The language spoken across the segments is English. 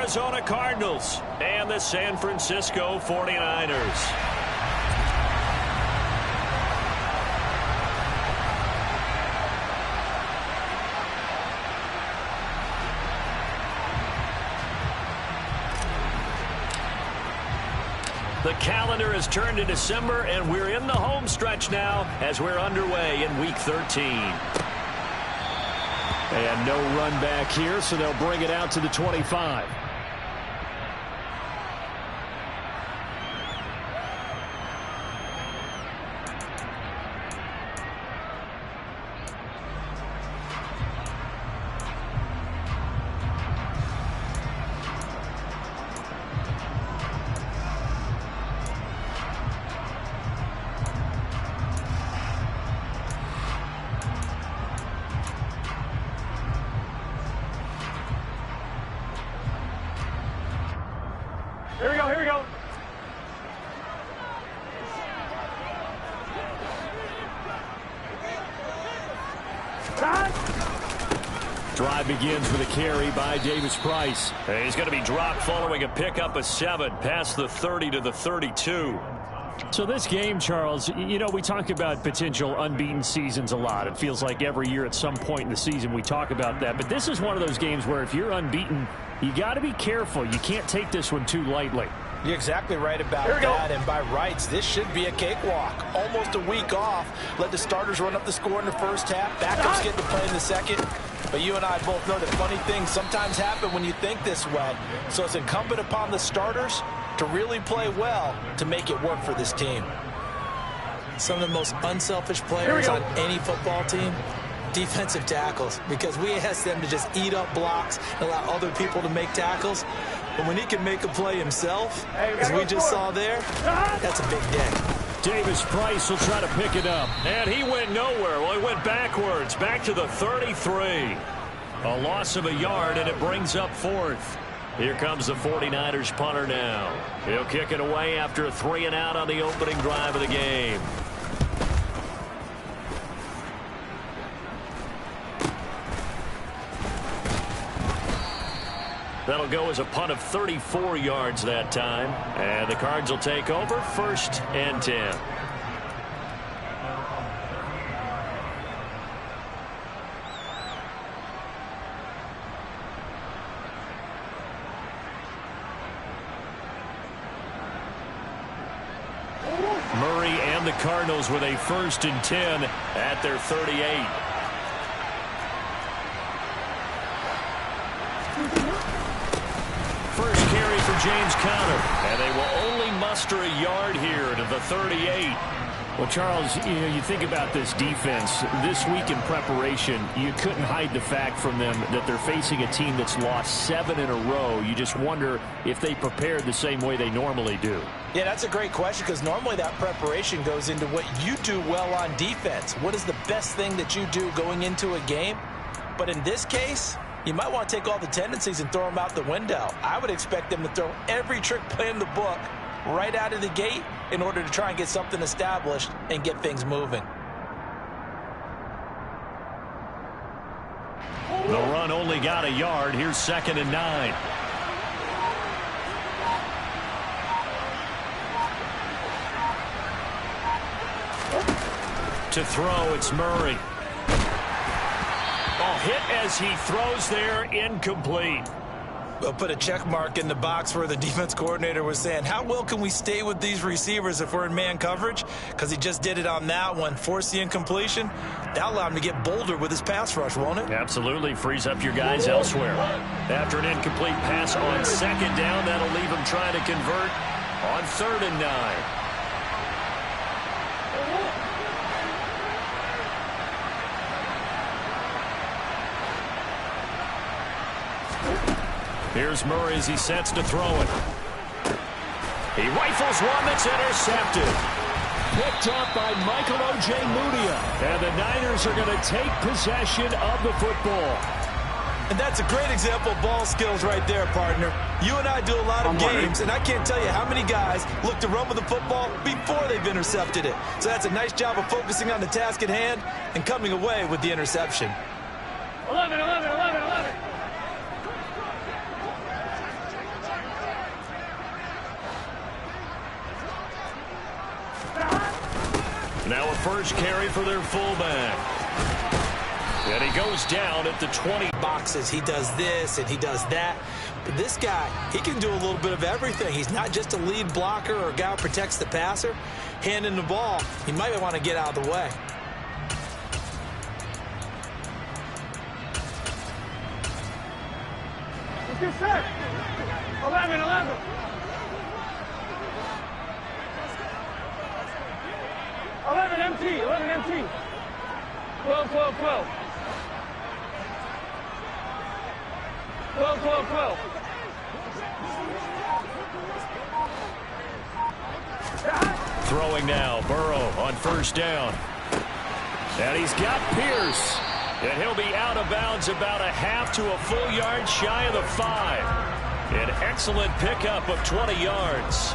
Arizona Cardinals and the San Francisco 49ers. The calendar has turned to December, and we're in the home stretch now as we're underway in Week 13. And no run back here, so they'll bring it out to the 25. Here we go, here we go. Drive begins with a carry by Davis Price. He's going to be dropped following a pickup of 7 past the 30 to the 32. So this game, Charles, you know, we talk about potential unbeaten seasons a lot. It feels like every year at some point in the season we talk about that. But this is one of those games where if you're unbeaten, you got to be careful. You can't take this one too lightly. You're exactly right about that, and by rights, this should be a cakewalk. Almost a week off. Let the starters run up the score in the first half. Backups get to play in the second. But you and I both know that funny things sometimes happen when you think this way. So it's incumbent upon the starters to really play well to make it work for this team. Some of the most unselfish players on any football team, defensive tackles, because we ask them to just eat up blocks and allow other people to make tackles. But when he can make a play himself, as we just saw there, that's a big day. Davis Price will try to pick it up. And he went nowhere. Well, he went backwards, back to the 33. A loss of a yard, and it brings up 4th. Here comes the 49ers punter now. He'll kick it away after a 3 and out on the opening drive of the game. That'll go as a punt of 34 yards that time. And the Cards will take over 1st and 10. Murray and the Cardinals with a 1st and 10 at their 38. First carry for James Conner, and they will only muster a yard here to the 38. Well, Charles, you know, you think about this defense. This week in preparation, you couldn't hide the fact from them that they're facing a team that's lost 7 in a row. You just wonder if they prepared the same way they normally do. Yeah, that's a great question, because normally that preparation goes into what you do well on defense. What is the best thing that you do going into a game? But in this case, you might want to take all the tendencies and throw them out the window. I would expect them to throw every trick play in the book right out of the gate in order to try and get something established and get things moving. The run only got a yard. Here's 2nd and 9. To throw, it's Murray. Hit as he throws there, incomplete. We'll put a check mark in the box where the defense coordinator was saying, how well can we stay with these receivers if we're in man coverage? Because he just did it on that one, forced the incompletion. That'll allow him to get bolder with his pass rush, won't it? Absolutely, frees up your guys elsewhere. After an incomplete pass on 2nd down, that'll leave him trying to convert on 3rd and 9. Here's Murray as he sets to throw it. He rifles one that's intercepted. Picked up by Michael O.J. Mudia. And the Niners are going to take possession of the football. And that's a great example of ball skills right there, partner. You and I do a lot of games, and I can't tell you how many guys look to run with the football before they've intercepted it. So that's a nice job of focusing on the task at hand and coming away with the interception. 11. Now a first carry for their fullback. And he goes down at the 20. Boxes. He does this and he does that. But this guy, he can do a little bit of everything. He's not just a lead blocker or a guy who protects the passer. Handing the ball, he might want to get out of the way. Get set. 11, 11. 11 MT, 11 MT. 12, 12, 12. 12, 12, 12. Throwing now, Burrow on first down. And he's got Pierce. And he'll be out of bounds about a half to a full yard shy of the 5. An excellent pickup of 20 yards.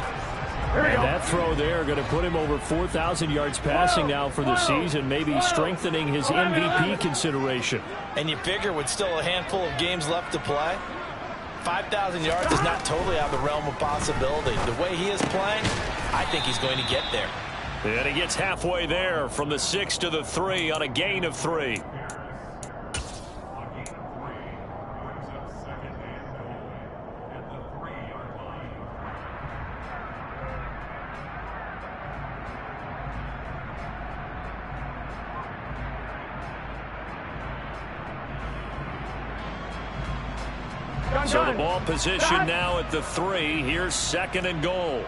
And that throw there going to put him over 4,000 yards passing now for the season, maybe strengthening his MVP consideration. And you figure with still a handful of games left to play, 5,000 yards is not totally out of the realm of possibility. The way he is playing, I think he's going to get there. And he gets halfway there from the 6 to the 3 on a gain of 3. So the ball position now at the 3. Here's 2nd and goal.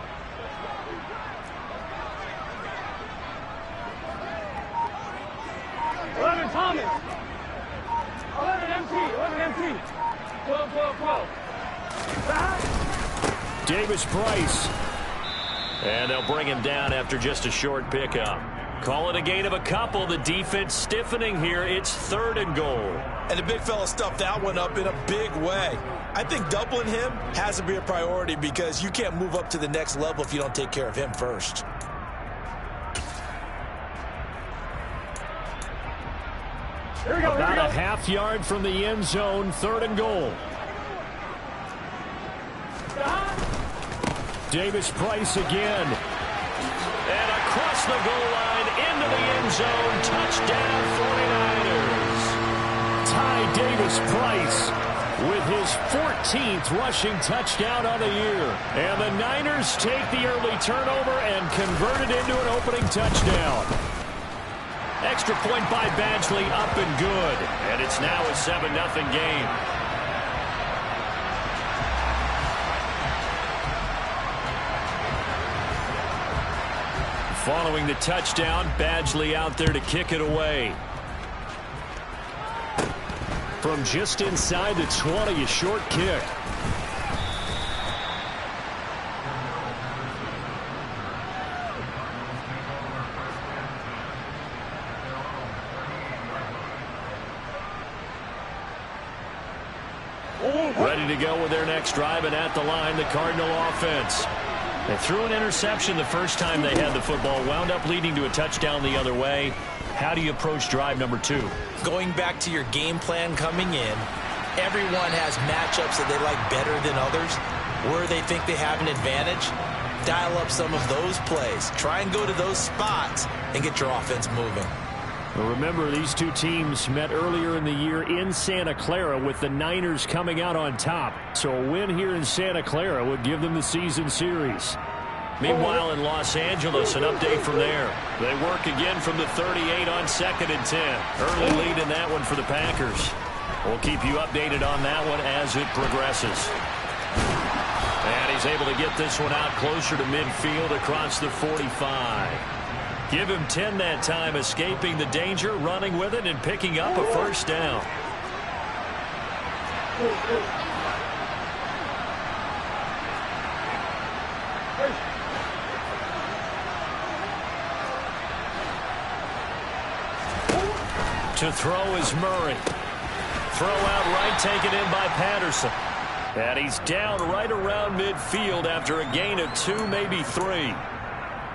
Thomas. 11 MT, 11 MT. 12, 12, 12. Davis Price. And they'll bring him down after just a short pickup. Call it a gain of a couple. The defense stiffening here. It's 3rd and goal. And the big fella stuffed that one up in a big way. I think doubling him has to be a priority because you can't move up to the next level if you don't take care of him first. About a half yard from the end zone, 3rd and goal. Davis Price again. And across the goal line into the end zone. Touchdown 49ers. Ty Davis Price with his 14th rushing touchdown on the year. And the Niners take the early turnover and convert it into an opening touchdown. Extra point by Badgley, up and good. And it's now a 7-0 game. Following the touchdown, Badgley out there to kick it away. From just inside the 20, a short kick. Ready to go with their next drive, and at the line, the Cardinal offense. They threw an interception the first time they had the football, wound up leading to a touchdown the other way. How do you approach drive number 2? Going back to your game plan coming in, everyone has matchups that they like better than others. Where they think they have an advantage, dial up some of those plays. Try and go to those spots and get your offense moving. Well, remember, these two teams met earlier in the year in Santa Clara with the Niners coming out on top. So a win here in Santa Clara would give them the season series. Meanwhile, in Los Angeles, an update from there. They work again from the 38 on 2nd and 10. Early lead in that one for the Packers. We'll keep you updated on that one as it progresses. And he's able to get this one out closer to midfield across the 45. Give him 10 that time, escaping the danger, running with it, and picking up a first down. To throw is Murray. Throw out right, taken in by Patterson. And he's down right around midfield after a gain of 2, maybe 3.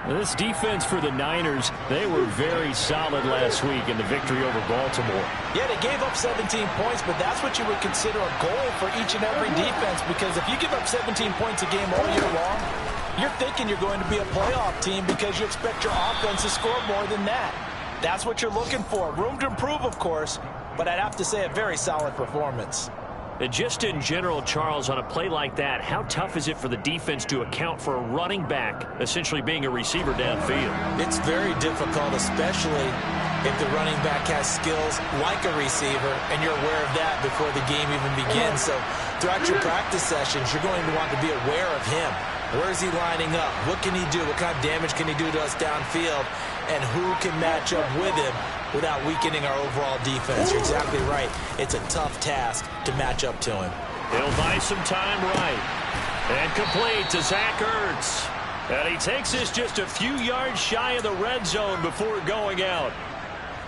This defense for the Niners, they were very solid last week in the victory over Baltimore. Yeah, they gave up 17 points, but that's what you would consider a goal for each and every defense, because if you give up 17 points a game all year long, you're thinking you're going to be a playoff team because you expect your offense to score more than that. That's what you're looking for. Room to improve, of course, but I'd have to say a very solid performance. And just in general, Charles, on a play like that, how tough is it for the defense to account for a running back essentially being a receiver downfield? It's very difficult, especially if the running back has skills like a receiver, and you're aware of that before the game even begins. So throughout your practice sessions, you're going to want to be aware of him. Where is he lining up? What can he do? What kind of damage can he do to us downfield? And who can match up with him without weakening our overall defense? You're exactly right. It's a tough task to match up to him. He'll buy some time right. And complete to Zach Ertz. And he takes this just a few yards shy of the red zone before going out.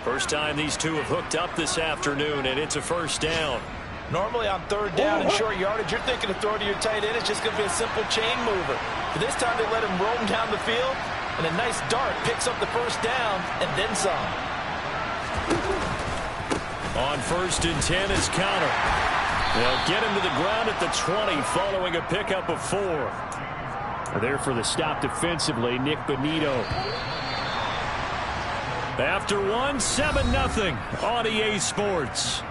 First time these two have hooked up this afternoon, and it's a first down. Normally on third down and short yardage, you're thinking to throw to your tight end. It's just going to be a simple chain mover. But this time they let him roam down the field, and a nice dart picks up the first down and then some. On 1st and 10 is Connor. They'll get him to the ground at the 20 following a pickup of 4. There for the stop defensively, Nick Bonito. After one, 7-0 on EA Sports.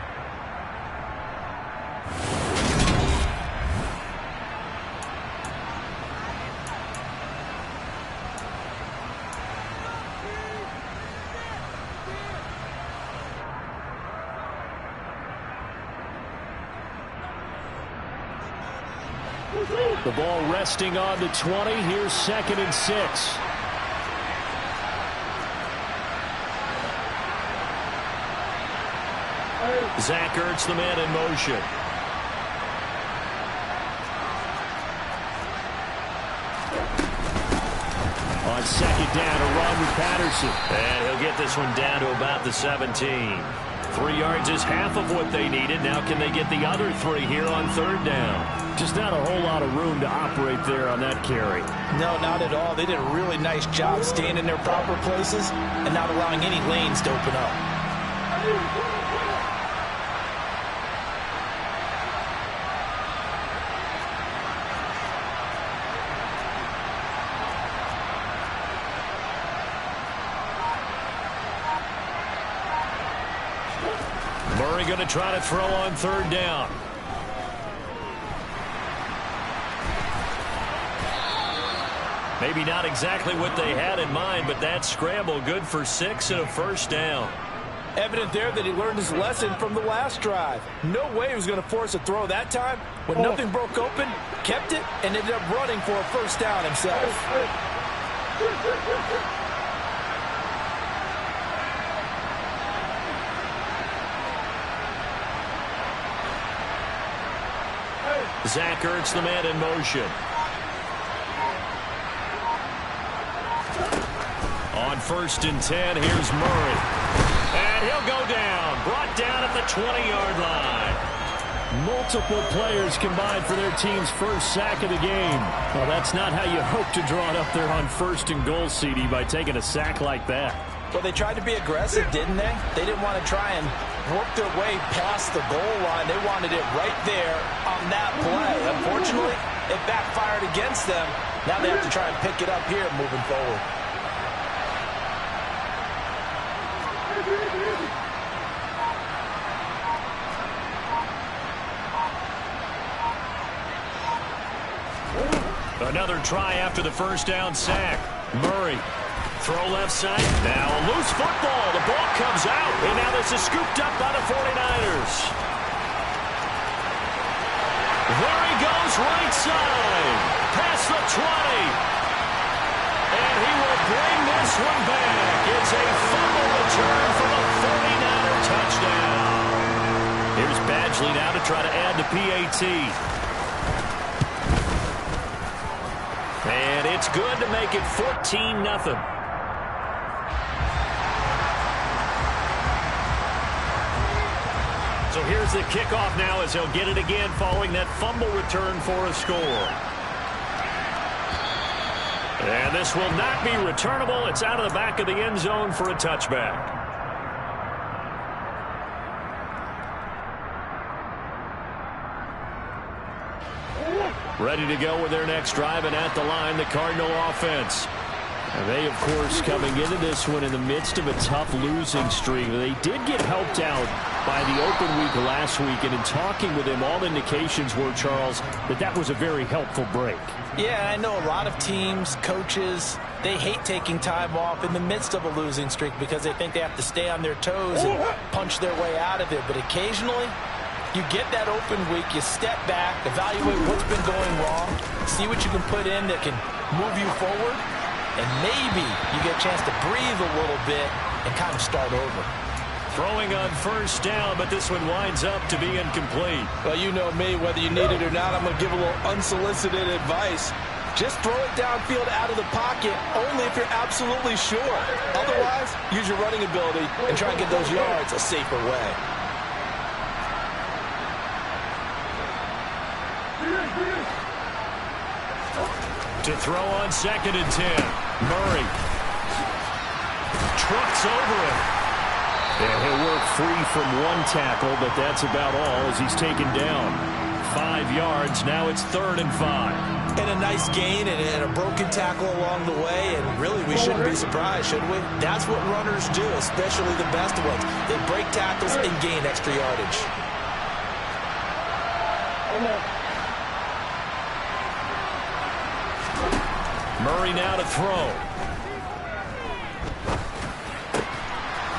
The ball resting on the 20. Here's 2nd and 6. Zach Ertz, the man in motion. On 2nd down, a run with Patterson. And he'll get this one down to about the 17. 3 yards is half of what they needed. Now can they get the other 3 here on 3rd down? Just not a whole lot of room to operate there on that carry. No, not at all. They did a really nice job staying in their proper places and not allowing any lanes to open up. Murray going to try to throw on 3rd down. Maybe not exactly what they had in mind, but that scramble good for 6 and a first down. Evident there that he learned his lesson from the last drive. No way he was going to force a throw that time. When nothing broke open, kept it, and ended up running for a first down himself. Zach Ertz, the man in motion. On 1st and 10, here's Murray. And he'll go down. Brought down at the 20-yard line. Multiple players combined for their team's first sack of the game. Well, that's not how you hope to draw it up there on 1st and goal, CD, by taking a sack like that. Well, they tried to be aggressive, didn't they? They didn't want to try and work their way past the goal line. They wanted it right there on that play. Unfortunately, it backfired against them. Now they have to try and pick it up here moving forward. Another try after the first down sack. Murray. Throw left side. Now a loose football. The ball comes out. And now this is scooped up by the 49ers. There he goes right side. Past the 20. And he will bring this one back. It's a fumble return for the 49er touchdown. Here's Badgley now to try to add the PAT. And it's good to make it 14-0. So here's the kickoff now as he'll get it again following that fumble return for a score. And this will not be returnable. It's out of the back of the end zone for a touchback. Ready to go with their next drive, and at the line, the Cardinal offense. And they, of course, coming into this one in the midst of a tough losing streak. They did get helped out by the open week last week, and in talking with him, all indications were, Charles, that was a very helpful break. Yeah, I know a lot of teams, coaches, they hate taking time off in the midst of a losing streak because they think they have to stay on their toes and punch their way out of it. But occasionally, you get that open week, you step back, evaluate what's been going wrong, see what you can put in that can move you forward, and maybe you get a chance to breathe a little bit and kind of start over. Throwing on first down, but this one winds up to be incomplete. Well, you know me, whether you need it or not, I'm going to give a little unsolicited advice. Just throw it downfield out of the pocket, only if you're absolutely sure. Otherwise, use your running ability and try and get those yards a safer way. To throw on 2nd and 10. Murray trucks over him. And he'll work free from one tackle, but that's about all as he's taken down. 5 yards. Now it's 3rd and 5. And a nice gain and a broken tackle along the way, and really we shouldn't be surprised, should we? That's what runners do, especially the best ones. They break tackles and gain extra yardage. Murray now to throw.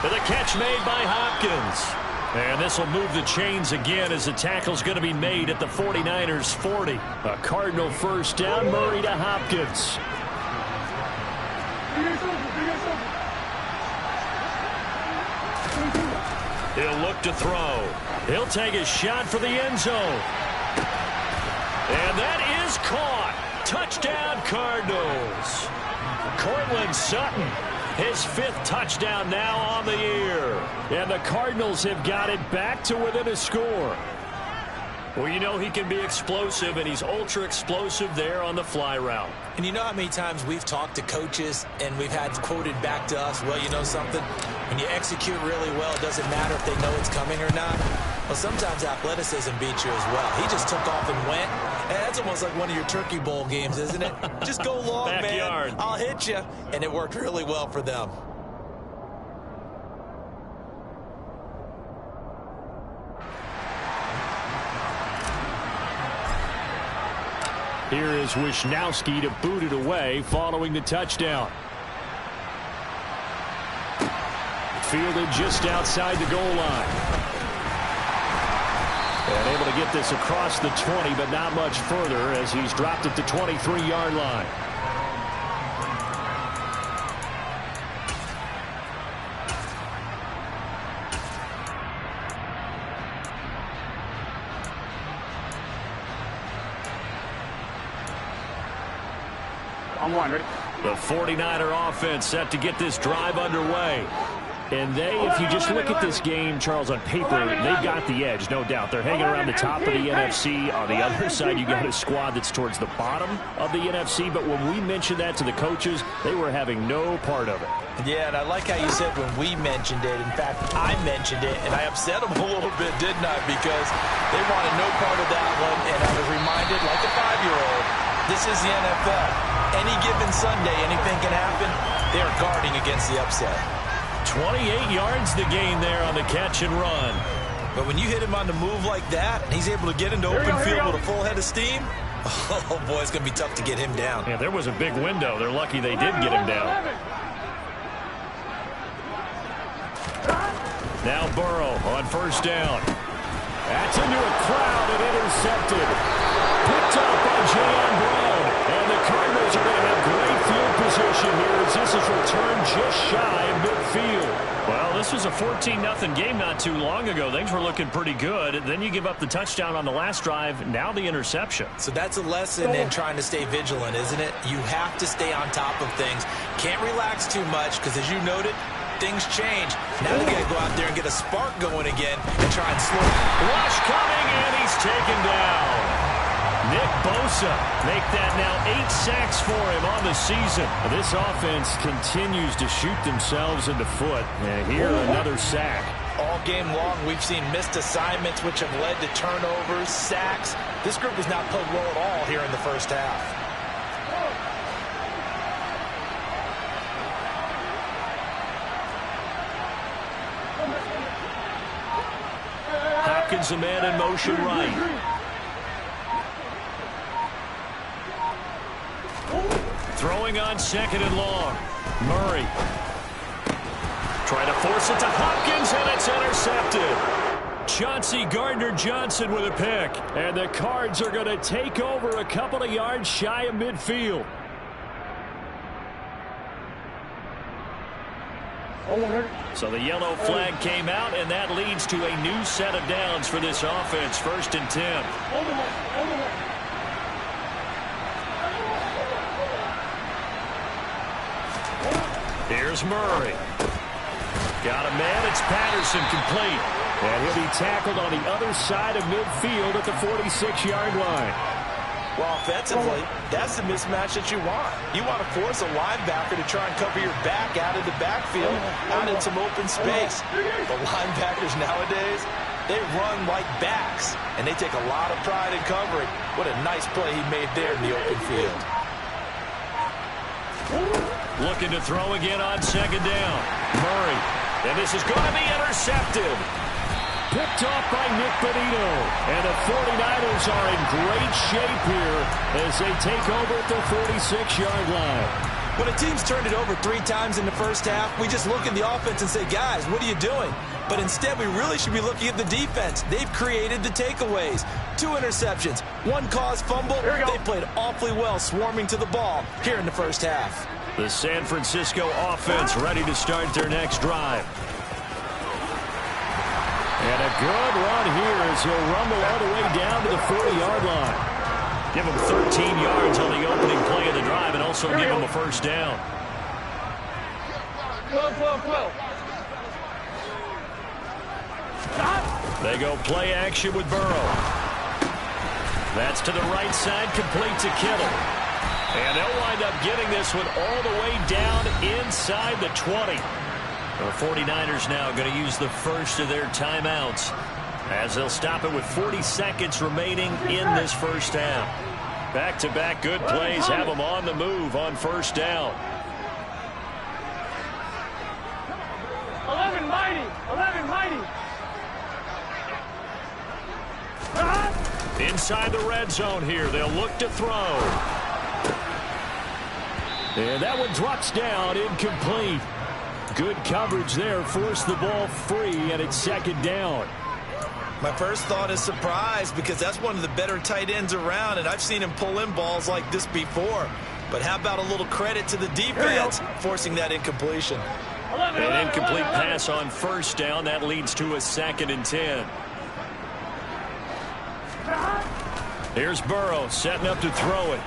And the catch made by Hopkins. And this will move the chains again as the tackle's going to be made at the 49ers 40. A Cardinal first down, Murray to Hopkins. He'll look to throw. He'll take a shot for the end zone. And that is caught. Touchdown, Cardinals. Cortland Sutton, his 5th touchdown now on the year. And the Cardinals have got it back to within a score. Well, you know he can be explosive, and he's ultra explosive there on the fly route. And you know how many times we've talked to coaches and we've had quoted back to us, well, you know something? When you execute really well, it doesn't matter if they know it's coming or not. Well, sometimes athleticism beats you as well. He just took off and went. And that's almost like one of your Turkey Bowl games, isn't it? Just go long, Backyard. man. I'll hit you. And it worked really well for them. Here is Wisnowski to boot it away following the touchdown. Fielded just outside the goal line. And able to get this across the 20, but not much further as he's dropped it to 23-yard line. I'm one, ready? The 49er offense set to get this drive underway. And if you just look at this game, Charles, on paper, they've got the edge, no doubt. They're hanging around the top of the NFC. On the other side, you got a squad that's towards the bottom of the NFC. But when we mentioned that to the coaches, they were having no part of it. Yeah, and I like how you said when we mentioned it. In fact, I mentioned it, and I upset them a little bit, didn't I? Because they wanted no part of that one, and I was reminded, like a 5-year-old, this is the NFL. Any given Sunday, anything can happen. They are guarding against the upset. 28 yards the gain there on the catch and run. But when you hit him on the move like that, and he's able to get into open field with a full head of steam, oh, boy, it's going to be tough to get him down. Yeah, there was a big window. They're lucky they did get him down. Now Burrow on first down. That's into a crowd and intercepted. Picked up by J.M. Brown. And the Cardinals are going to have great field position here as this is returned just shy of midfield. Well, this was a 14-0 game not too long ago. Things were looking pretty good. Then you give up the touchdown on the last drive. Now the interception. So that's a lesson in trying to stay vigilant, isn't it? You have to stay on top of things. Can't relax too much because, as you noted, things change. Now they got to go out there and get a spark going again and try and slow. Rush coming, and he's taken down. Nick Bosa make that now 8 sacks for him on the season. This offense continues to shoot themselves in the foot. And here, another sack. All game long, we've seen missed assignments, which have led to turnovers, sacks. This group has not played well at all here in the first half. Hopkins, a man in motion right. Throwing on 2nd and long. Murray. Trying to force it to Hopkins, and it's intercepted. Chauncey Gardner-Johnson with a pick. And the Cards are going to take over a couple of yards shy of midfield. So the yellow flag came out, and that leads to a new set of downs for this offense. 1st and 10. Here's Murray. Got a man. It's Patterson, complete. And he'll be tackled on the other side of midfield at the 46-yard line. Well, offensively, that's the mismatch that you want. You want to force a linebacker to try and cover your back out of the backfield, out in some open space. The linebackers nowadays, they run like backs, and they take a lot of pride in covering. What a nice play he made there in the open field. Looking to throw again on 2nd down. Murray. And this is going to be intercepted. Picked off by Nick Bonito. And the 49ers are in great shape here as they take over at the 46-yard line. When a team's turned it over 3 times in the first half, we just look at the offense and say, guys, what are you doing? But instead, we really should be looking at the defense. They've created the takeaways. 2 interceptions, 1 caused fumble. They played awfully well swarming to the ball here in the first half. The San Francisco offense ready to start their next drive. And a good run here as he'll rumble all the way down to the 40-yard line. Give him 13 yards on the opening play of the drive and also give him a 1st down. They go play action with Burrow. That's to the right side, complete to Kittle. And they'll wind up getting this one all the way down inside the 20. The 49ers now going to use the first of their timeouts as they'll stop it with 40 seconds remaining in this first half. Back-to-back good plays have them on the move on 1st down. 11 mighty. 11 mighty. Inside the red zone here. They'll look to throw. And that one drops down, incomplete. Good coverage there, forced the ball free, and it's 2nd down. My first thought is surprise because that's one of the better tight ends around, and I've seen him pull in balls like this before. But how about a little credit to the defense forcing that incompletion? An incomplete pass on 1st down. That leads to a 2nd and 10. Here's Burrow setting up to throw it.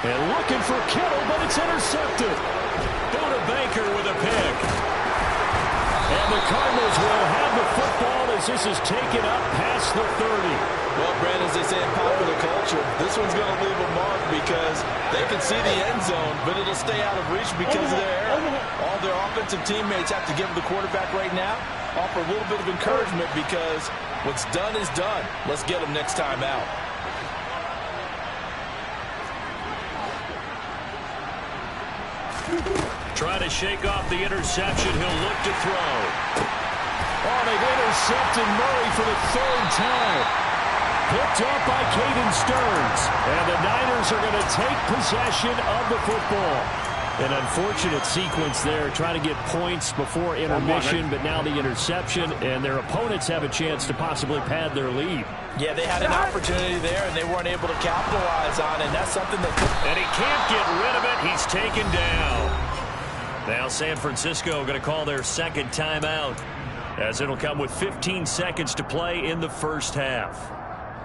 And looking for Kittle, but it's intercepted. Buda Baker with a pick. And the Cardinals will have the football as this is taken up past the 30. Well, Brandon, as they say in popular culture, this one's going to leave a mark because they can see the end zone, but it'll stay out of reach because of their error. All their offensive teammates have to give the quarterback right now, offer a little bit of encouragement because what's done is done. Let's get them next time out. Trying to shake off the interception. He'll look to throw. Oh, they've intercepted Murray for the 3rd time. Picked off by Caden Stearns. And the Niners are going to take possession of the football. An unfortunate sequence there, trying to get points before intermission, but now the interception, and their opponents have a chance to possibly pad their lead. Yeah, they had an opportunity there, and they weren't able to capitalize on it. And that's something that... And he can't get rid of it. He's taken down. Now San Francisco going to call their 2nd timeout, as it'll come with 15 seconds to play in the first half.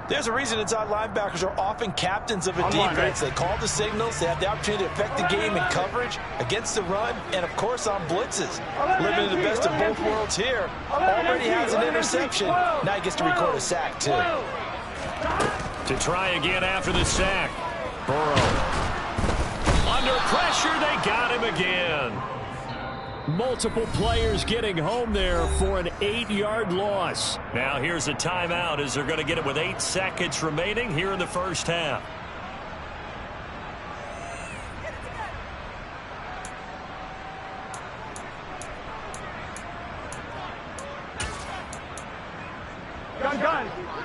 There's a reason inside linebackers are often captains of a defense. They call the signals. They have the opportunity to affect the game in coverage, against the run, and, of course, on blitzes. Living in the best of both worlds here. Already has an interception. Now he gets to record a sack, too. To try again after the sack. Burrow. Under pressure, they got him again. Multiple players getting home there for an 8-yard loss. Now here's a timeout as they're going to get it with 8 seconds remaining here in the first half.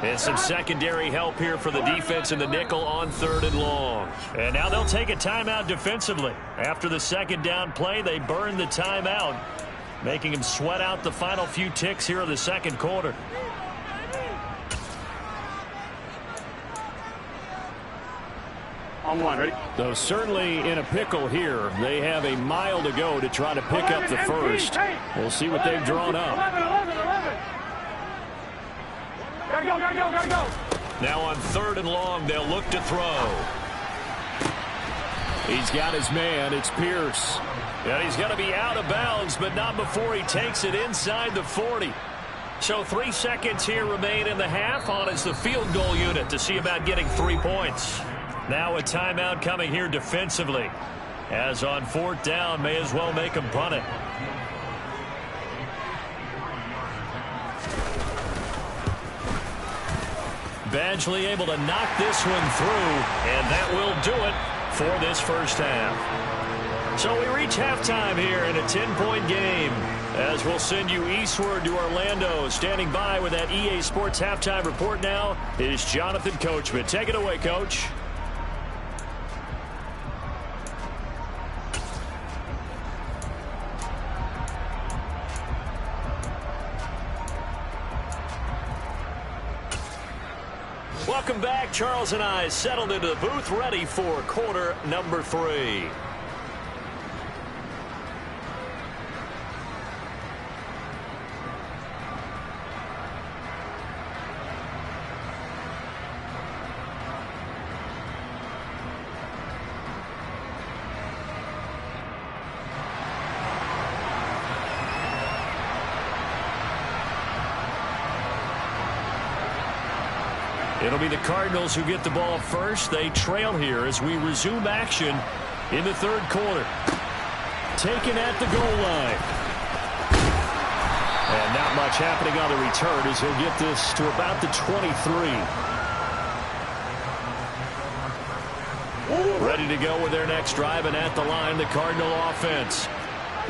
And some secondary help here for the defense in the nickel on 3rd and long. And now they'll take a timeout defensively. After the second down play, they burn the timeout, making them sweat out the final few ticks here in the second quarter. On one, ready? Though certainly in a pickle here. They have a mile to go to try to pick up the first. We'll see what they've drawn up. 11. Gotta go. Now on 3rd and long, they'll look to throw. He's got his man. It's Pierce. And he's going to be out of bounds, but not before he takes it inside the 40. So 3 seconds here remain in the half on as the field goal unit to see about getting 3 points. Now a timeout coming here defensively. As on 4th down, may as well make him punt it. Badgley able to knock this one through, and that will do it for this first half. So we reach halftime here in a 10-point game, as we'll send you eastward to Orlando. Standing by with that EA Sports halftime report now is Jonathan Coachman. Take it away, Coach. Welcome back. Charles and I settled into the booth, ready for quarter number 3. It'll be the Cardinals who get the ball first. They trail here as we resume action in the 3rd quarter. Taken at the goal line. And not much happening on the return as he'll get this to about the 23. Ready to go with their next drive, and at the line, the Cardinal offense.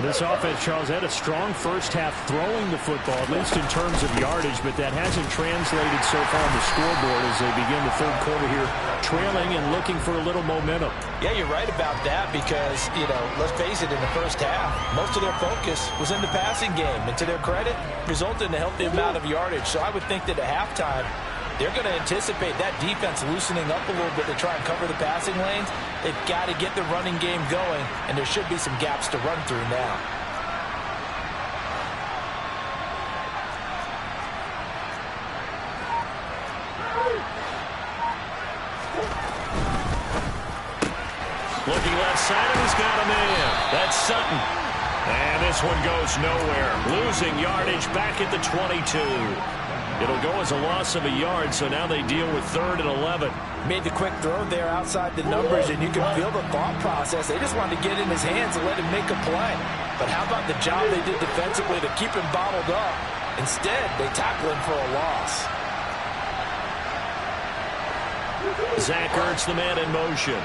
This offense, Charles, had a strong first half throwing the football, at least in terms of yardage, but that hasn't translated so far on the scoreboard as they begin the 3rd quarter here, trailing and looking for a little momentum. Yeah, you're right about that because, let's face it, in the first half, most of their focus was in the passing game. And to their credit, resulted in a healthy amount of yardage. So I would think that at halftime, they're going to anticipate that defense loosening up a little bit to try and cover the passing lanes. They've got to get the running game going, and there should be some gaps to run through now. Looking left side, and he's got a man. That's Sutton. And this one goes nowhere. Losing yardage back at the 22. It'll go as a loss of a yard, so now they deal with 3rd and 11. Made the quick throw there outside the numbers, and you can feel the thought process. They just wanted to get in his hands and let him make a play. But how about the job they did defensively to keep him bottled up? Instead, they tackle him for a loss. Zach Ertz, the man in motion.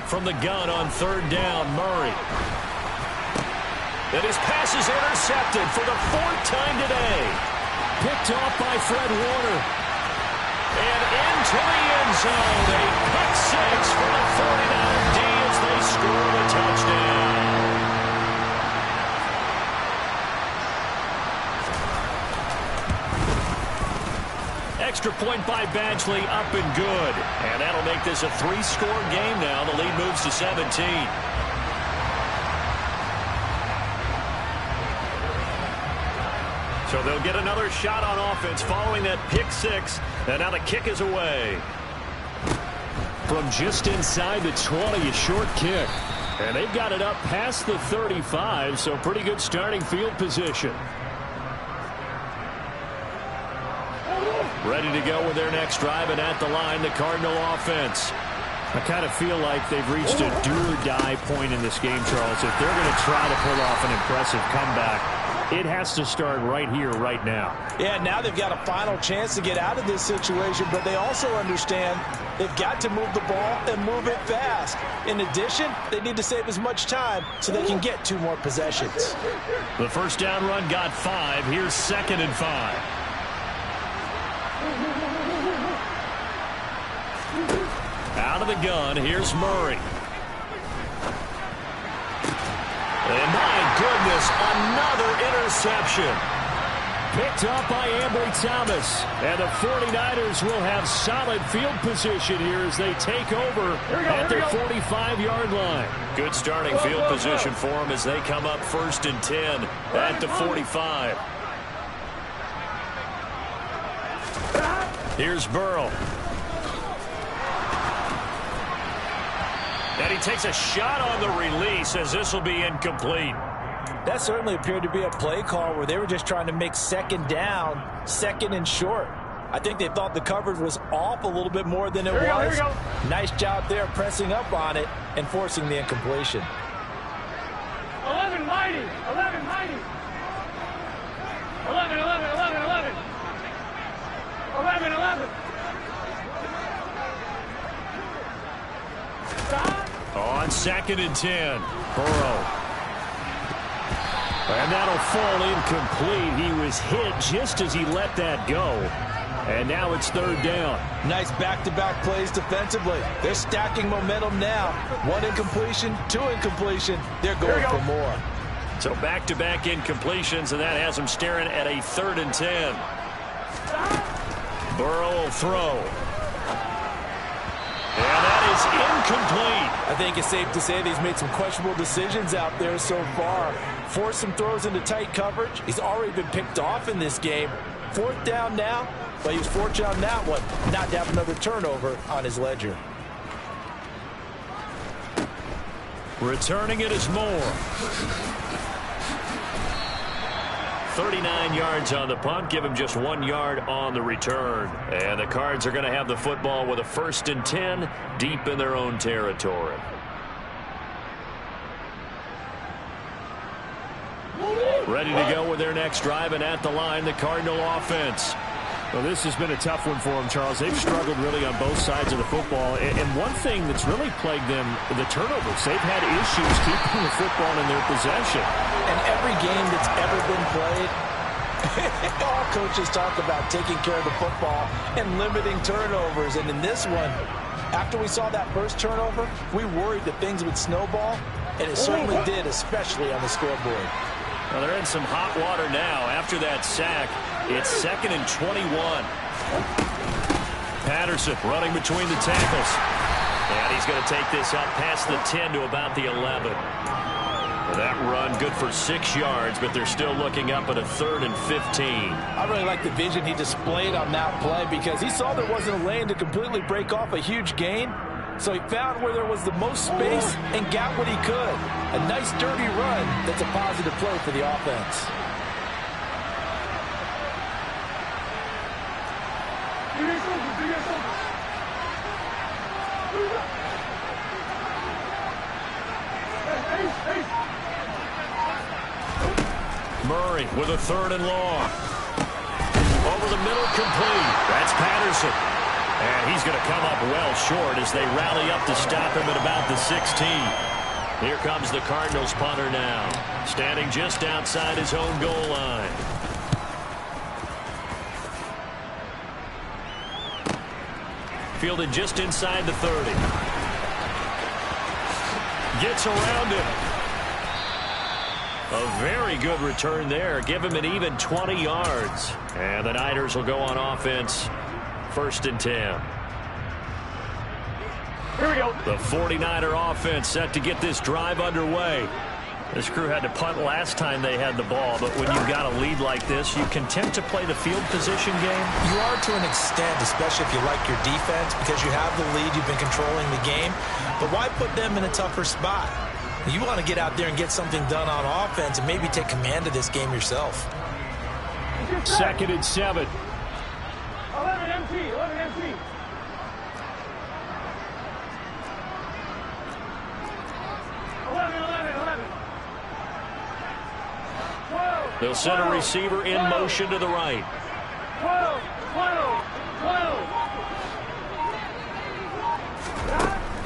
From the gun on 3rd down, Murray. And his pass is intercepted for the 4th time today. Picked off by Fred Warner. And into the end zone. A pick 6 for the 49er D as they score the touchdown. Extra point by Badgley, up and good. And that'll make this a 3-score game now. The lead moves to 17. So they'll get another shot on offense following that pick 6. And now the kick is away. From just inside the 20, a short kick. And they've got it up past the 35, so pretty good starting field position. Ready to go with their next drive, and at the line, the Cardinal offense. I kind of feel like they've reached a do-or-die point in this game, Charles. If they're going to try to pull off an impressive comeback, it has to start right here, right now. Yeah, now they've got a final chance to get out of this situation, but they also understand they've got to move the ball and move it fast. In addition, they need to save as much time so they can get 2 more possessions. The first down run got 5. Here's 2nd and 5. Out of the gun, here's Murray. And my goodness, another interception. Picked up by Ambry Thomas. And the 49ers will have solid field position here as they take over at their 45-yard line. Good starting field position for them as they come up 1st and 10 at the 45. Here's Burrow. And he takes a shot on the release as this will be incomplete. That certainly appeared to be a play call where they were just trying to make 2nd down, 2nd and short. I think they thought the coverage was off a little bit more than it was. Nice job there pressing up on it and forcing the incompletion. 11 mighty. 11 mighty. 11, 11, 11, 11. 11, 11. On 2nd and 10, Burrow. And that'll fall incomplete. He was hit just as he let that go. And now it's 3rd down. Nice back-to-back plays defensively. They're stacking momentum now. 1 incompletion, 2 incompletion. They're going for more. So back-to-back incompletions, and that has them staring at a 3rd and 10. Burrow will throw. And that is incomplete. I think it's safe to say that he's made some questionable decisions out there so far. Forced some throws into tight coverage. He's already been picked off in this game. 4th down now, but he was fortunate on that one not to have another turnover on his ledger. Returning it is Moore. 39 yards on the punt, give him just 1 yard on the return. And the Cards are going to have the football with a 1st and 10 deep in their own territory. Ready to go with their next drive, and at the line, the Cardinal offense. Well, this has been a tough one for them, Charles. They've struggled really on both sides of the football. And one thing that's really plagued them, the turnovers. They've had issues keeping the football in their possession. And every game that's ever been played, all coaches talk about taking care of the football and limiting turnovers. And in this one, after we saw that first turnover, we worried that things would snowball, and it certainly did, especially on the scoreboard. Well, they're in some hot water now. After that sack, it's 2nd and 21. Patterson running between the tackles. And he's going to take this up past the 10 to about the 11. That run good for 6 yards, but they're still looking up at a 3rd and 15. I really like the vision he displayed on that play because he saw there wasn't a lane to completely break off a huge gain. So he found where there was the most space and got what he could. A nice dirty run that's a positive play for the offense. Murray with a 3rd and long. Over the middle, complete. That's Patterson. And he's going to come up well short as they rally up to stop him at about the 16. Here comes the Cardinals punter now, standing just outside his own goal line. Fielded just inside the 30. Gets around it. A very good return there. Give him an even 20 yards. And the Niners will go on offense. 1st and 10. Here we go. The 49er offense set to get this drive underway. This crew had to punt last time they had the ball, but when you've got a lead like this, you content to play the field position game? You are to an extent, especially if you like your defense, because you have the lead, you've been controlling the game. But why put them in a tougher spot? You want to get out there and get something done on offense and maybe take command of this game yourself. 2nd and 7. 11. MT, 11 MT. 11. 12. They'll send a receiver in motion to the right. 12.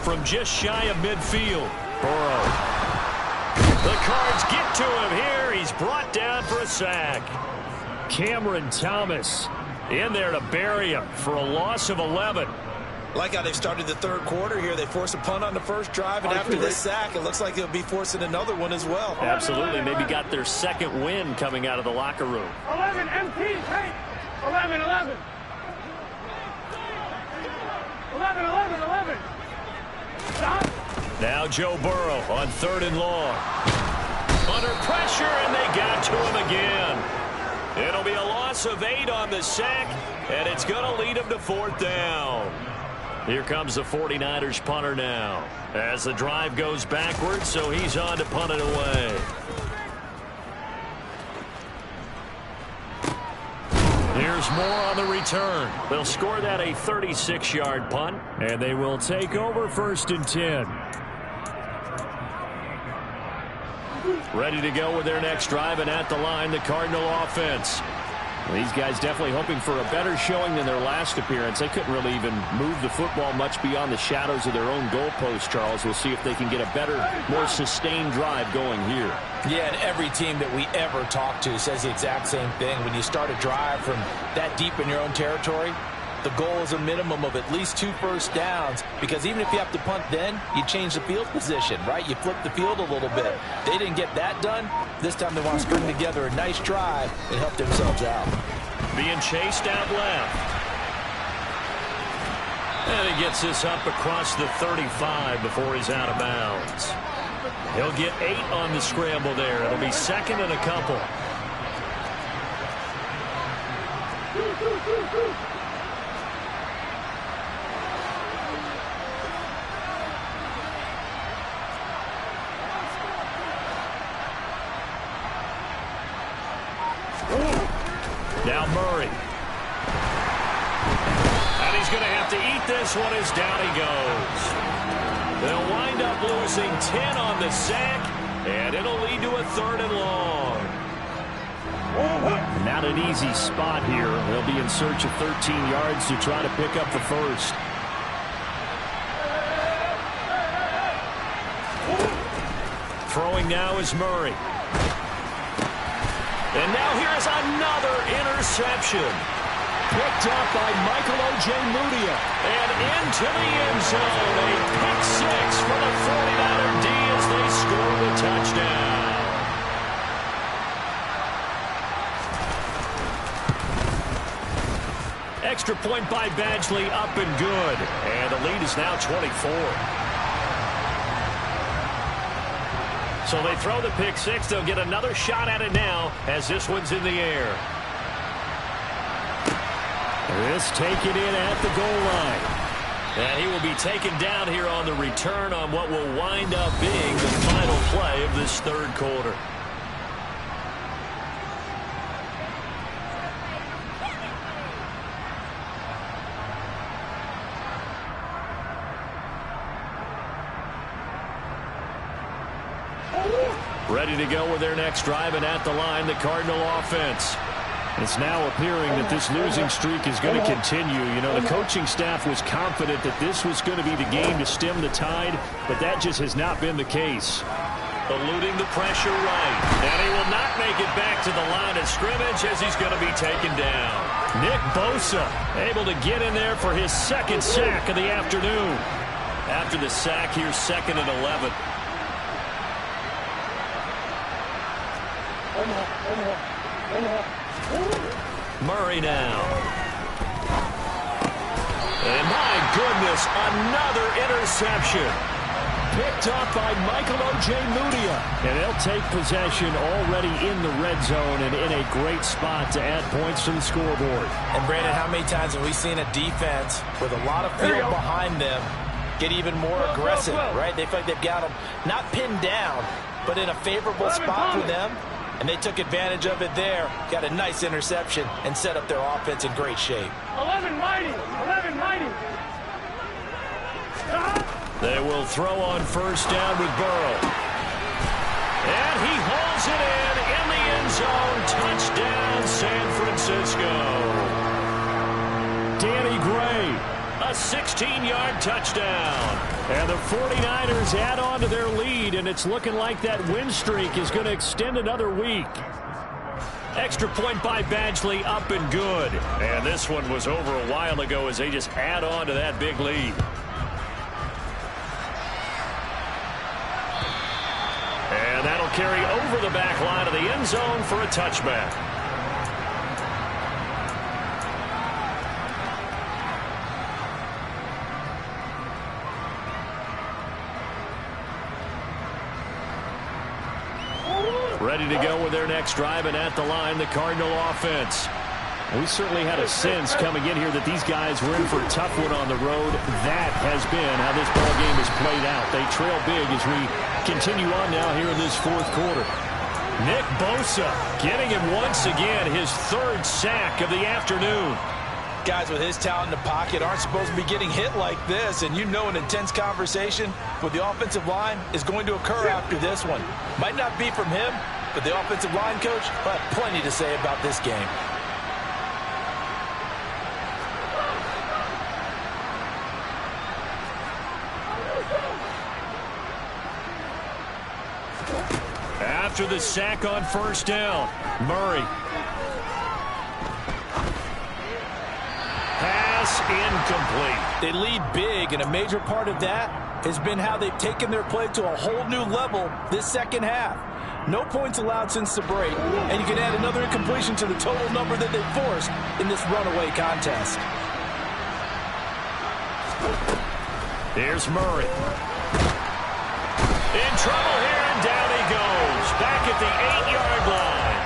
From just shy of midfield, Burrow. The Cards get to him here. He's brought down for a sack. Cameron Thomas in there to bury him for a loss of 11. Like how they started the third quarter here. They forced a punt on the first drive, and after this sack, it looks like they'll be forcing another one as well. Absolutely. Maybe got their second win coming out of the locker room. 11 MT, hey. 11. 11. Stop. Now Joe Burrow on 3rd and long. Under pressure, and they got to him again. It'll be a loss of 8 on the sack, and it's going to lead him to 4th down. Here comes the 49ers punter now as the drive goes backwards, so he's on to punt it away. Here's more on the return. They'll score that a 36-yard punt, and they will take over 1st and 10. Ready to go with their next drive, and at the line, the Cardinal offense. These guys definitely hoping for a better showing than their last appearance. They couldn't really even move the football much beyond the shadows of their own goalpost, Charles. We'll see if they can get a better, more sustained drive going here. Yeah, and every team that we ever talk to says the exact same thing. When you start a drive from that deep in your own territory, the goal is a minimum of at least 2 first downs, because even if you have to punt then, you change the field position, right? You flip the field a little bit. They didn't get that done. This time they want to string together a nice drive and help themselves out. Being chased out left. And he gets this up across the 35 before he's out of bounds. He'll get 8 on the scramble there. It'll be 2nd and a couple. Now Murray. And he's going to have to eat this one as down he goes. They'll wind up losing 10 on the sack, and it'll lead to a 3rd and long. Not an easy spot here. They'll be in search of 13 yards to try to pick up the first. Throwing now is Murray. And now here's another interception. Picked up by Michael Ojemudia. And into the end zone. A pick 6 for the 49er D as they score the touchdown. Extra point by Badgley, up and good. And the lead is now 24. So they throw the pick 6. They'll get another shot at it now as this one's in the air. This taken in at the goal line. And he will be taken down here on the return on what will wind up being the final play of this 3rd quarter. Ready to go with their next drive, and at the line, the Cardinal offense. It's now appearing that this losing streak is going to continue. You know, the coaching staff was confident that this was going to be the game to stem the tide, but that just has not been the case. Eluding the pressure right. And he will not make it back to the line of scrimmage as he's going to be taken down. Nick Bosa able to get in there for his 2nd sack of the afternoon. After the sack, here's 2nd and 11. Murray now. And my goodness, another interception. Picked up by Michael Ojemudia. And they'll take possession already in the red zone and in a great spot to add points to the scoreboard. And Brandon, how many times have we seen a defense with a lot of field behind them get even more aggressive, right? They feel like they've got them not pinned down, but in a favorable spot for them. And they took advantage of it there. Got a nice interception and set up their offense in great shape. 11 mighty. 11 mighty. They will throw on first down with Burrow. And he hauls it in the end zone. Touchdown, San Francisco. Danny Gray, a 16-yard touchdown. And the 49ers add on to their lead, and it's looking like that win streak is going to extend another week. Extra point by Badgley, up and good. And this one was over a while ago as they just add on to that big lead. And that'll carry over the back line of the end zone for a touchback. Ready to go with their next drive, and at the line, the Cardinal offense. We certainly had a sense coming in here that these guys were in for a tough one on the road. That has been how this ball game has played out. They trail big as we continue on now here in this fourth quarter. Nick Bosa getting him once again, his third sack of the afternoon. Guys with his talent in the pocket aren't supposed to be getting hit like this, and you know an intense conversation with the offensive line is going to occur after this one. Might not be from him, but the offensive line coach will have plenty to say about this game. After the sack on first down, Murray. Pass incomplete. They lead big, and a major part of that has been how they've taken their play to a whole new level this second half. No points allowed since the break, and you can add another incompletion to the total number that they forced in this runaway contest. Here's Murray. In trouble here, and down he goes. Back at the 8-yard line.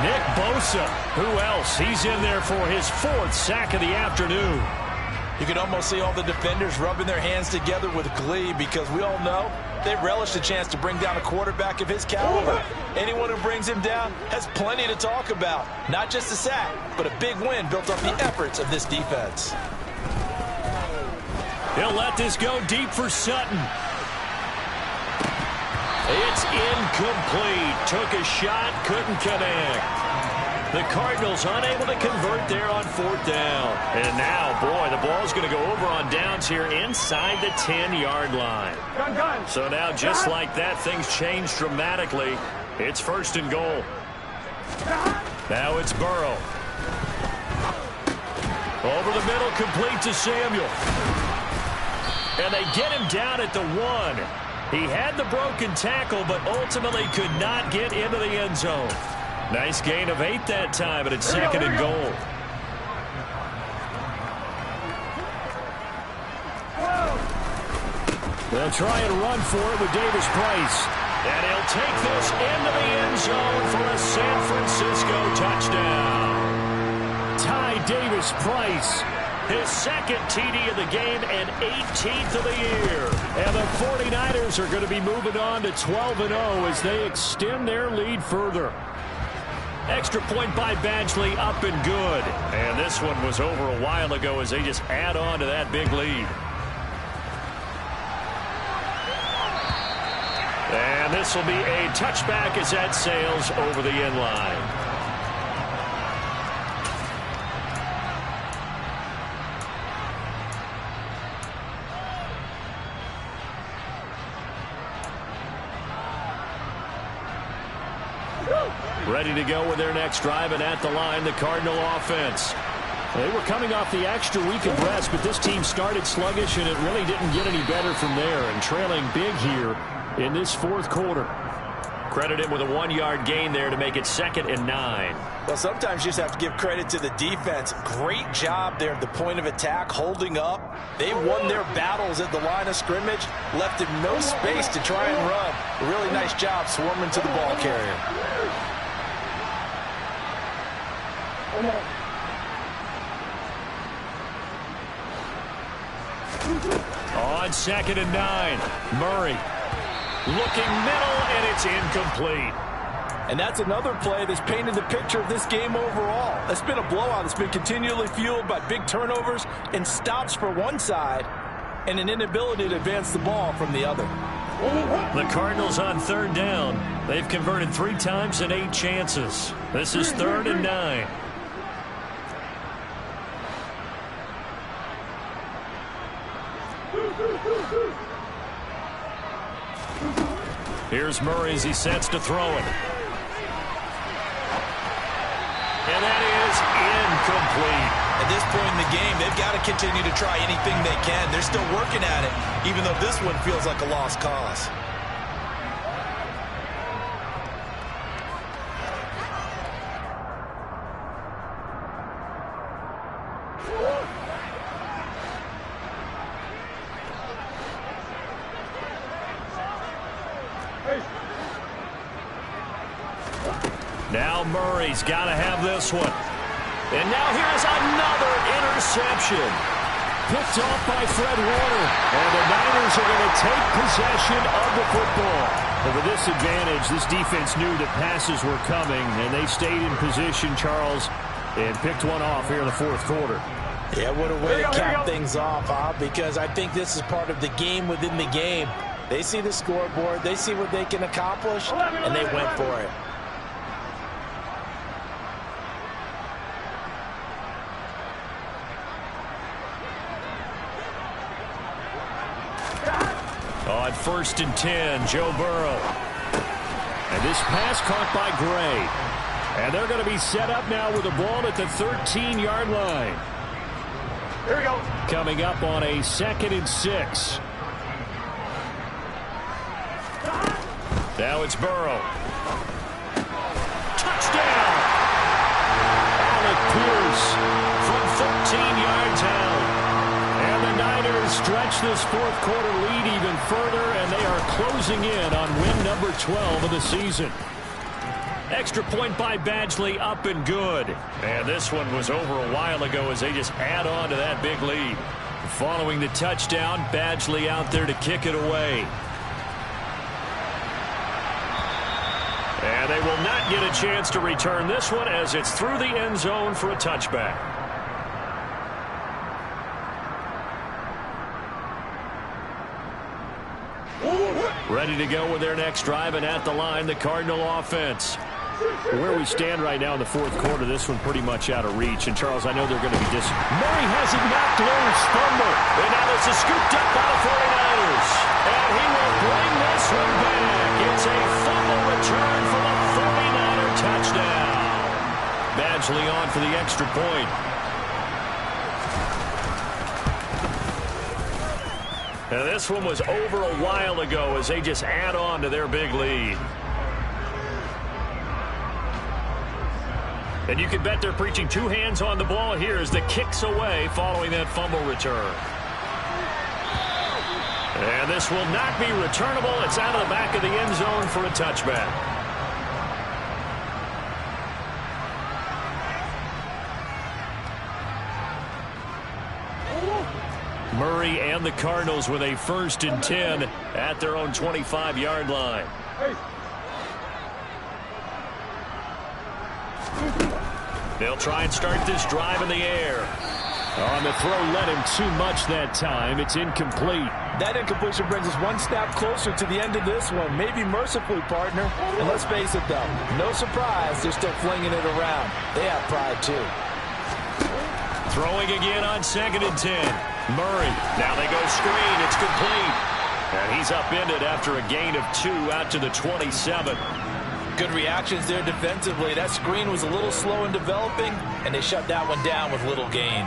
Nick Bosa, who else? He's in there for his fourth sack of the afternoon. You can almost see all the defenders rubbing their hands together with glee because we all know they relish the chance to bring down a quarterback of his caliber. Anyone who brings him down has plenty to talk about. Not just a sack, but a big win built off the efforts of this defense. He'll let this go deep for Sutton. It's incomplete. Took a shot, couldn't connect. The Cardinals unable to convert there on fourth down. And now, boy, the ball's going to go over on downs here inside the 10-yard line. So now, just like that, things change dramatically. It's first and goal. Now it's Burrow. Over the middle, complete to Samuel. And they get him down at the 1. He had the broken tackle, but ultimately could not get into the end zone. Nice gain of 8 that time, but it's second and goal. They'll try and run for it with Davis Price. And he'll take this into the end zone for a San Francisco touchdown. Ty Davis Price. His second TD of the game and 18th of the year. And the 49ers are going to be moving on to 12-0 as they extend their lead further. Extra point by Badgley, up and good. And this one was over a while ago as they just add on to that big lead. And this will be a touchback as that sails over the end line. Ready to go with their next drive, and at the line, the Cardinal offense. They were coming off the extra week of rest, but this team started sluggish, and it really didn't get any better from there, and trailing big here in this fourth quarter. Credit him with a 1-yard gain there to make it 2nd and 9. Well, sometimes you just have to give credit to the defense. Great job there at the point of attack, holding up. They won their battles at the line of scrimmage, left him no space to try and run. A really nice job swarming to the ball carrier. On 2nd and 9, Murray looking middle, and it's incomplete. And that's another play that's painted the picture of this game overall. It's been a blowout. It's been continually fueled by big turnovers and stops for one side and an inability to advance the ball from the other. The Cardinals on third down. They've converted 3 times in 8 chances. This is 3rd and 9. Here's Murray as he sets to throw it. And that is incomplete. At this point in the game, they've got to continue to try anything they can. They're still working at it, even though this one feels like a lost cause. Now Murray's got to have this one. And now here's another interception. Picked off by Fred Warner. And the Niners are going to take possession of the football. But with this advantage, this defense knew that passes were coming, and they stayed in position, Charles, and picked one off here in the 4th quarter. Yeah, what a way to cap things off, because I think this is part of the game within the game. They see the scoreboard, they see what they can accomplish, and they went for it. On 1st and 10, Joe Burrow. And this pass caught by Gray. And they're going to be set up now with the ball at the 13-yard line. Here we go. Coming up on a 2nd and 6. Now it's Burrow. Touchdown! Alec Pierce from 13 yards out. And the Niners stretch this 4th quarter lead even further, and they are closing in on win number 12 of the season. Extra point by Badgley, up and good. And this one was over a while ago as they just add on to that big lead. Following the touchdown, Badgley out there to kick it away. And they will not get a chance to return this one as it's through the end zone for a touchback. Ready to go with their next drive, and at the line, the Cardinal offense. Where we stand right now in the 4th quarter, this one pretty much out of reach. And, Charles, I know they're going to be Murray has it knocked loose. Fumble. And now this is scooped up by the 49ers. And he will bring this one back. It's a fumble return for the 49er touchdown. Badgley on for the extra point. Now this one was over a while ago as they just add on to their big lead. And you can bet they're preaching 2 hands on the ball here as the kick's away following that fumble return. And this will not be returnable. It's out of the back of the end zone for a touchback. Murray and the Cardinals with a 1st and 10 at their own 25-yard line. They'll try and start this drive in the air. On the throw, led him too much that time. It's incomplete. That incompletion brings us one step closer to the end of this one. Maybe mercifully, partner. And let's face it, though, no surprise, they're still flinging it around. They have pride, too. Throwing again on 2nd and 10. Murray. Now they go screen. It's complete. And he's upended after a gain of 2 out to the 27. Good reactions there defensively. That screen was a little slow in developing, and they shut that one down with little gain.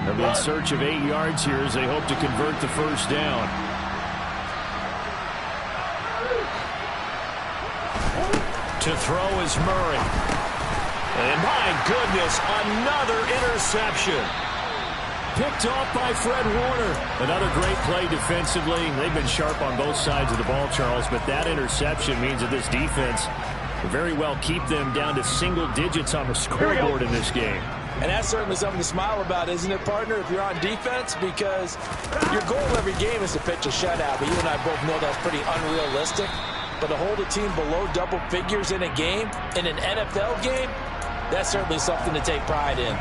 They'll be in search of 8 yards here as they hope to convert the 1st down. To throw is Murray. And my goodness, another interception. Picked off by Fred Warner. Another great play defensively. They've been sharp on both sides of the ball, Charles, but that interception means that this defense will very well keep them down to single digits on the scoreboard in this game. And that's certainly something to smile about, isn't it, partner, if you're on defense? Because your goal every game is to pitch a shutout, but you and I both know that's pretty unrealistic. But to hold a team below double figures in a game, in an NFL game, that's certainly something to take pride in.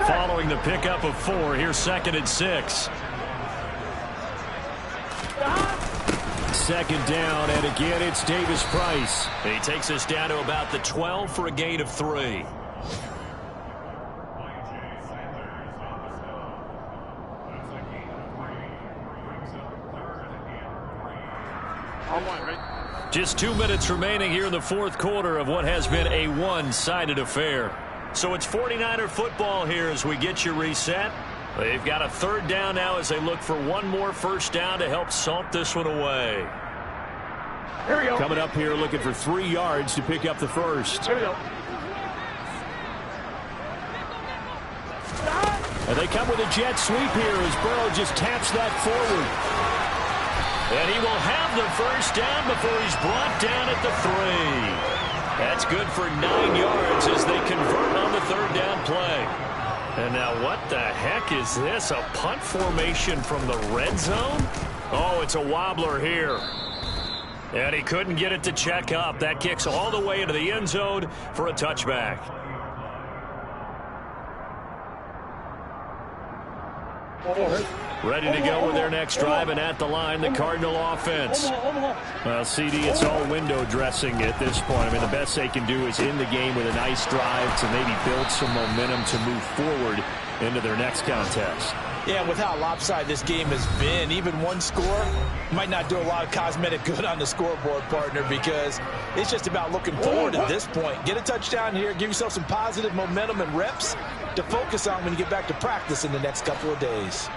Following the pickup of 4, here's 2nd and 6. Second down, and again, it's Davis Price. He takes us down to about the 12 for a gain of 3. Just 2 minutes remaining here in the 4th quarter of what has been a one-sided affair. So it's 49er football here as we get you reset. They've got a 3rd down now as they look for one more first down to help salt this one away. Here we go. Coming up here looking for 3 yards to pick up the first. Here we go. And they come with a jet sweep here as Burrow just taps that forward. And he will have the first down before he's brought down at the 3. That's good for 9 yards as they convert on the 3rd down play. And now what the heck is this? A punt formation from the red zone? Oh, it's a wobbler here. And he couldn't get it to check up. That kicks all the way into the end zone for a touchback. Ready to go with their next drive, and at the line, the Cardinal offense. Well, CD, it's all window dressing at this point. I mean, the best they can do is end the game with a nice drive to maybe build some momentum to move forward into their next contest. Yeah, with how lopsided this game has been, even one score might not do a lot of cosmetic good on the scoreboard, partner, because it's just about looking forward at this point. Get a touchdown here, give yourself some positive momentum and reps to focus on when you get back to practice in the next couple of days.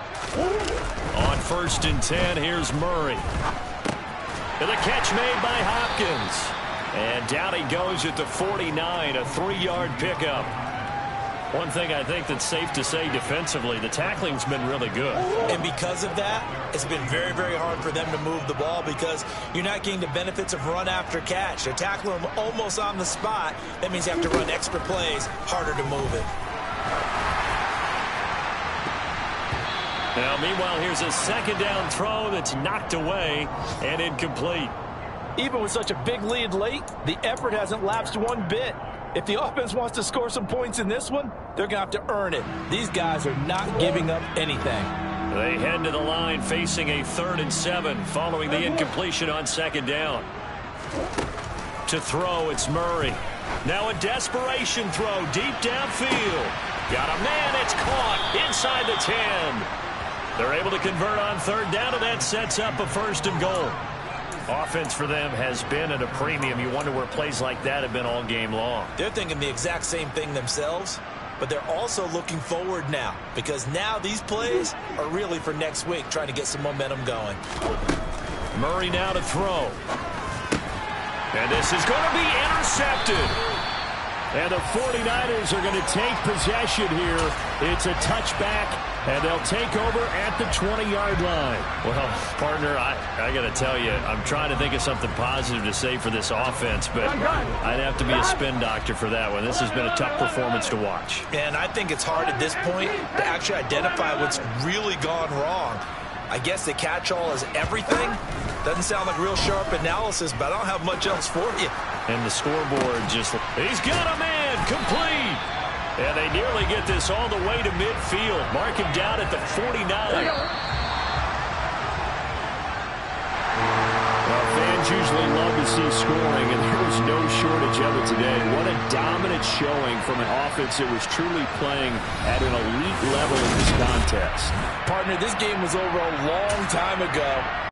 On 1st and 10, here's Murray. And the catch made by Hopkins. And down he goes at the 49, a 3-yard pickup. One thing I think that's safe to say defensively, the tackling's been really good. And because of that, it's been very, very hard for them to move the ball because you're not getting the benefits of run after catch. They're tackling them almost on the spot. That means you have to run extra plays, harder to move it. Now, meanwhile, here's a 2nd down throw that's knocked away and incomplete. Even with such a big lead late, the effort hasn't lapsed one bit. If the offense wants to score some points in this one, they're going to have to earn it. These guys are not giving up anything. They head to the line facing a 3rd and 7 following the incompletion on 2nd down. To throw, it's Murray. Now a desperation throw deep downfield. Got a man, it's caught inside the 10. They're able to convert on 3rd down, and that sets up a 1st and goal. Offense for them has been at a premium. You wonder where plays like that have been all game long. They're thinking the exact same thing themselves, but they're also looking forward now because now these plays are really for next week, trying to get some momentum going. Murray now to throw. And this is going to be intercepted. And the 49ers are going to take possession here. It's a touchback, and they'll take over at the 20-yard line. Well, partner, I got to tell you, I'm trying to think of something positive to say for this offense, but I'd have to be a spin doctor for that one. This has been a tough performance to watch. And I think it's hard at this point to actually identify what's really gone wrong. I guess the catch-all is everything. Doesn't sound like real sharp analysis, but I don't have much else for you. And the scoreboard just, he's got a man, complete. And they nearly get this all the way to midfield. Mark him down at the 49. Well, fans usually love to see scoring, and there was no shortage of it today. What a dominant showing from an offense that was truly playing at an elite level in this contest. Partner, this game was over a long time ago.